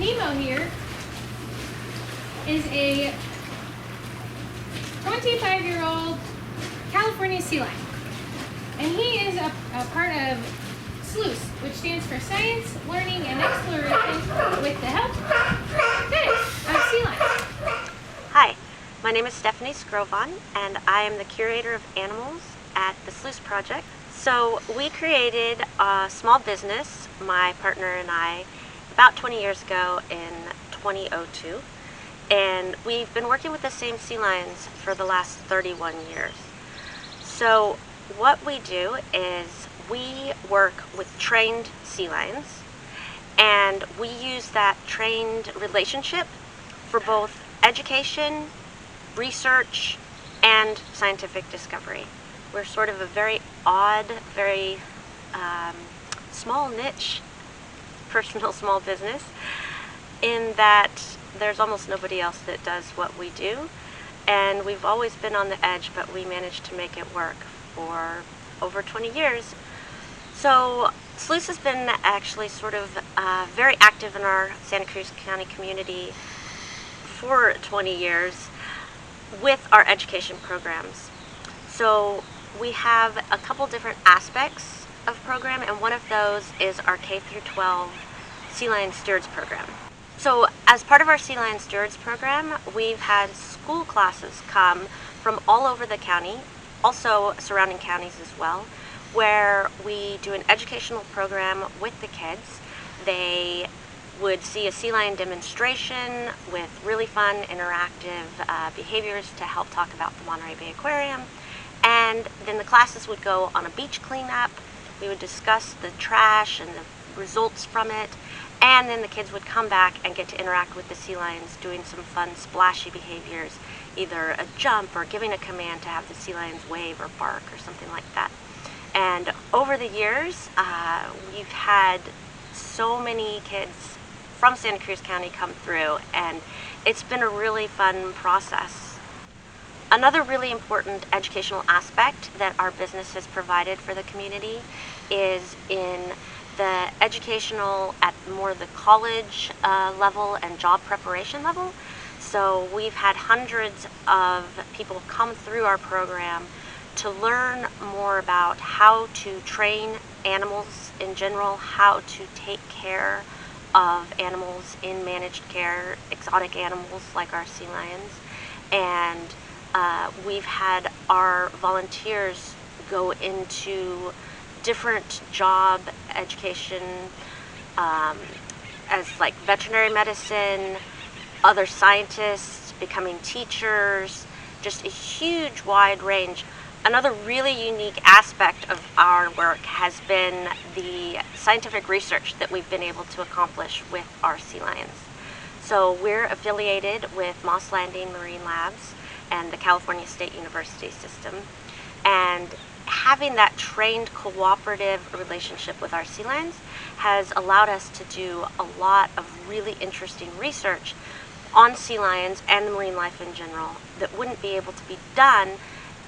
Nemo here is a 25-year-old California sea lion. And he is a part of SLEUS, which stands for Science, Learning, and Exploration with the help of sea lions. Hi, my name is Skrovan, and I am the curator of animals at the SLEUS project. So we created a small business, my partner and I, about 20 years ago in 2002. And we've been working with the same sea lions for the last 31 years. So what we do is we work with trained sea lions, and we use that trained relationship for both education, research, and scientific discovery. We're sort of a very odd, very small niche, personal small business, in that there's almost nobody else that does what we do. And we've always been on the edge, but we managed to make it work for over 20 years. So SLEUS has been actually sort of very active in our Santa Cruz County community for 20 years with our education programs. So we have a couple different aspects of program, and one of those is our K through 12 Sea Lion Stewards program. So as part of our Sea Lion Stewards program, we've had school classes come from all over the county, also surrounding counties as well, where we do an educational program with the kids. They would see a sea lion demonstration with really fun, interactive behaviors to help talk about the Monterey Bay Aquarium. And then the classes would go on a beach cleanup. We would discuss the trash and the results from it. And then the kids would come back and get to interact with the sea lions, doing some fun splashy behaviors, either a jump or giving a command to have the sea lions wave or bark or something like that. And over the years, we've had so many kids from Santa Cruz County come through, and it's been a really fun process. Another really important educational aspect that our business has provided for the community is in the educational at more the college level and job preparation level. So we've had hundreds of people come through our program to learn more about how to train animals in general, how to take care of animals in managed care, exotic animals like our sea lions. And we've had our volunteers go into different job education as like veterinary medicine, other scientists, becoming teachers, just a huge wide range. Another really unique aspect of our work has been the scientific research that we've been able to accomplish with our sea lions. So we're affiliated with Moss Landing Marine Labs and the California State University system, and having that trained cooperative relationship with our sea lions has allowed us to do a lot of really interesting research on sea lions and marine life in general that wouldn't be able to be done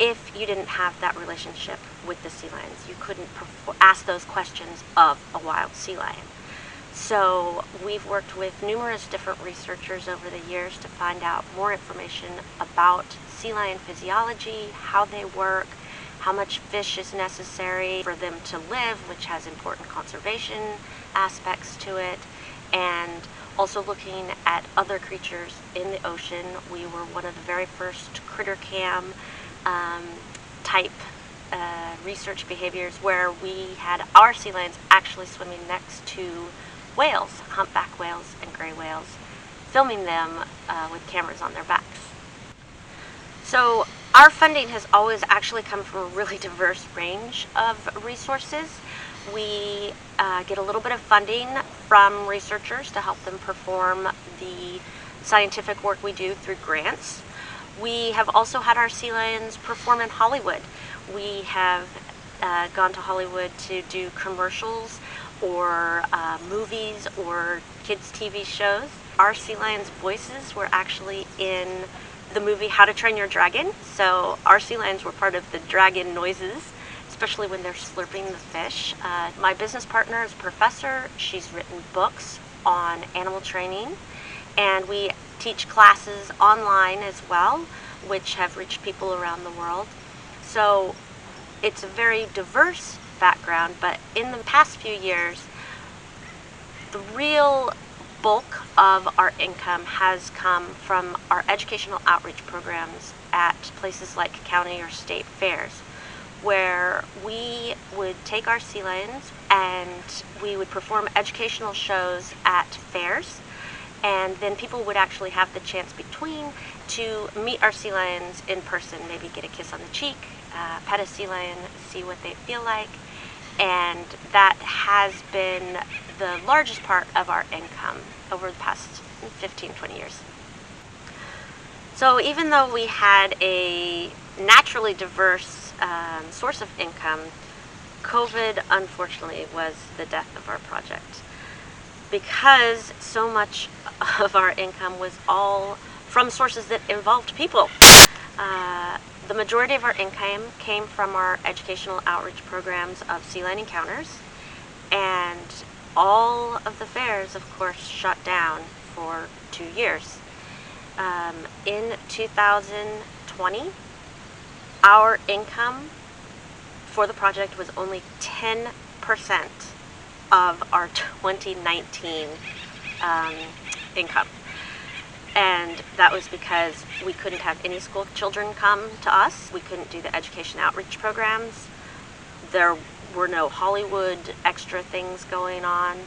if you didn't have that relationship with the sea lions. You couldn't ask those questions of a wild sea lion. So we've worked with numerous different researchers over the years to find out more information about sea lion physiology, how they work, how much fish is necessary for them to live, which has important conservation aspects to it, and also looking at other creatures in the ocean. We were one of the very first critter cam type research behaviors where we had our sea lions actually swimming next to whales, humpback whales and gray whales, filming them with cameras on their backs. So our funding has always actually come from a really diverse range of resources. We get a little bit of funding from researchers to help them perform the scientific work we do through grants. We have also had our sea lions perform in Hollywood. We have gone to Hollywood to do commercials or movies or kids' TV shows. Our sea lions' voices were actually in the movie How to Train Your Dragon. So our sea lions were part of the dragon noises, especially when they're slurping the fish. My business partner is a professor. She's written books on animal training, and we teach classes online as well, which have reached people around the world. So it's a very diverse background, but in the past few years, the real bulk of our income has come from our educational outreach programs at places like county or state fairs, where we would take our sea lions and we would perform educational shows at fairs, and then people would actually have the chance between to meet our sea lions in person, maybe get a kiss on the cheek, pet a sea lion, see what they feel like, and that has been the largest part of our income over the past 15-20 years. So even though we had a naturally diverse source of income, COVID unfortunately was the death of our project, because so much of our income was all from sources that involved people. The majority of our income came from our educational outreach programs of sea lion encounters, and all of the fairs, of course, shut down for 2 years. In 2020, our income for the project was only 10% of our 2019 income. And that was because we couldn't have any school children come to us. We couldn't do the education outreach programs. There were no Hollywood extra things going on.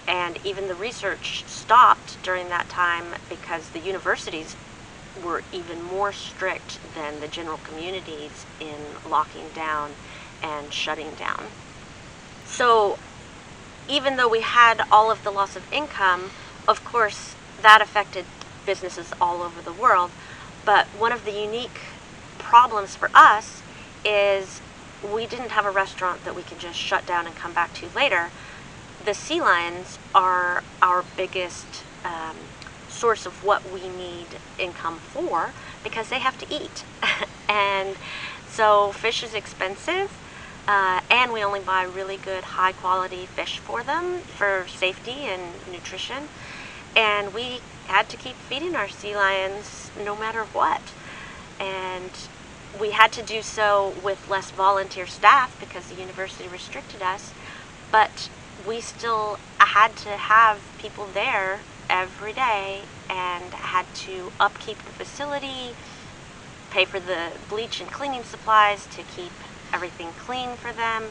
And even the research stopped during that time because the universities were even more strict than the general communities in locking down and shutting down. So even though we had all of the loss of income, of course, that affected businesses all over the world. But one of the unique problems for us is we didn't have a restaurant that we could just shut down and come back to later. The sea lions are our biggest source of what we need income for, because they have to eat. And so fish is expensive, and we only buy really good high quality fish for them for safety and nutrition. And we had to keep feeding our sea lions no matter what. And we had to do so with less volunteer staff because the university restricted us, but we still had to have people there every day and had to upkeep the facility, pay for the bleach and cleaning supplies to keep everything clean for them.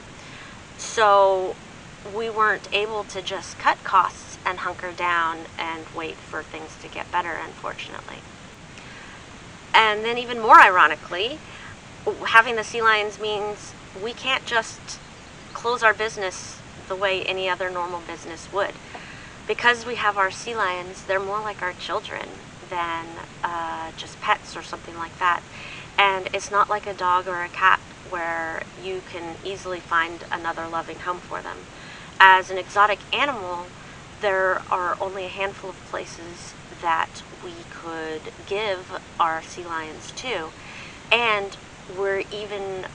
So we weren't able to just cut costs and hunker down and wait for things to get better, unfortunately. And then even more ironically, having the sea lions means we can't just close our business the way any other normal business would. Because we have our sea lions, they're more like our children than just pets or something like that. And it's not like a dog or a cat where you can easily find another loving home for them. As an exotic animal, there are only a handful of places that we could give our sea lions to. And we're even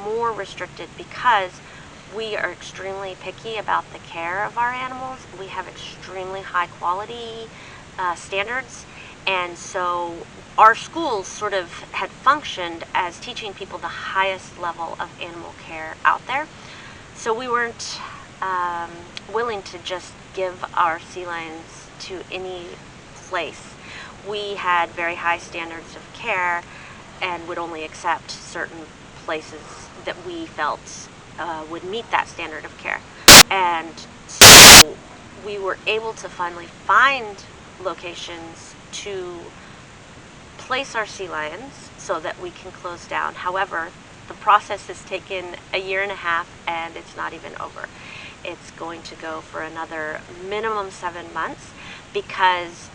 more restricted because we are extremely picky about the care of our animals. We have extremely high quality standards. And so our schools sort of had functioned as teaching people the highest level of animal care out there. So we weren't willing to just give our sea lions to any place. We had very high standards of care and would only accept certain places that we felt would meet that standard of care. And so we were able to finally find locations to place our sea lions so that we can close down. However, the process has taken a year and a half, and it's not even over. It's going to go for another minimum 7 months because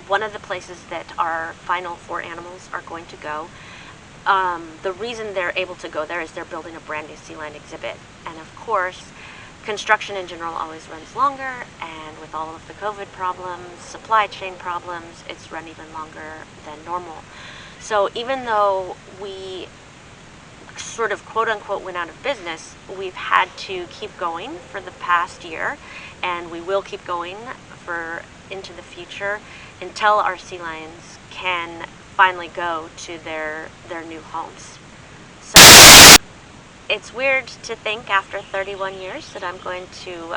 one of the places that our final 4 animals are going to go, the reason they're able to go there is they're building a brand new sea lion exhibit. And of course, construction in general always runs longer, and with all of the COVID problems, supply chain problems, it's run even longer than normal. So even though we sort of quote unquote went out of business, we've had to keep going for the past year, and we will keep going for into the future until our sea lions can finally go to their new homes. So it's weird to think after 31 years that I'm going to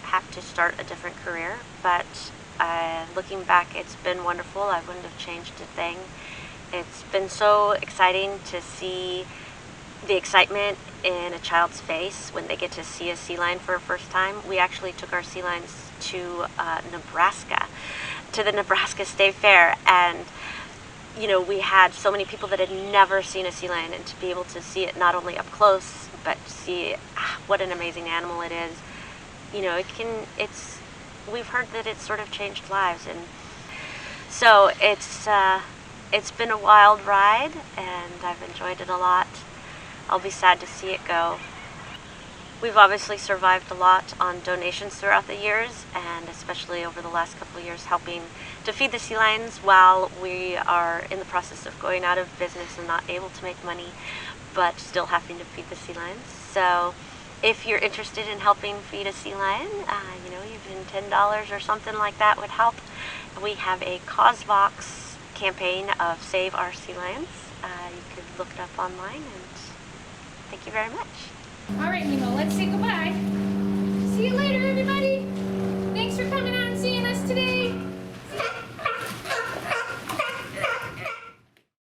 have to start a different career, but looking back, it's been wonderful. I wouldn't have changed a thing. It's been so exciting to see the excitement in a child's face when they get to see a sea lion for the first time. We actually took our sea lions to Nebraska, to the Nebraska State Fair, and we had so many people that had never seen a sea lion, and to be able to see it not only up close, but see what an amazing animal it is. We've heard that it's sort of changed lives, and so it's been a wild ride, and I've enjoyed it a lot. I'll be sad to see it go. We've obviously survived a lot on donations throughout the years, and especially over the last couple of years, helping to feed the sea lions while we are in the process of going out of business and not able to make money, but still having to feed the sea lions. So if you're interested in helping feed a sea lion, even $10 or something like that would help. We have a cause box campaign of Save Our Sea Lions. You could look it up online, and thank you very much. All right, Nemo, let's say goodbye. See you later, everybody. Thanks for coming out and seeing us today.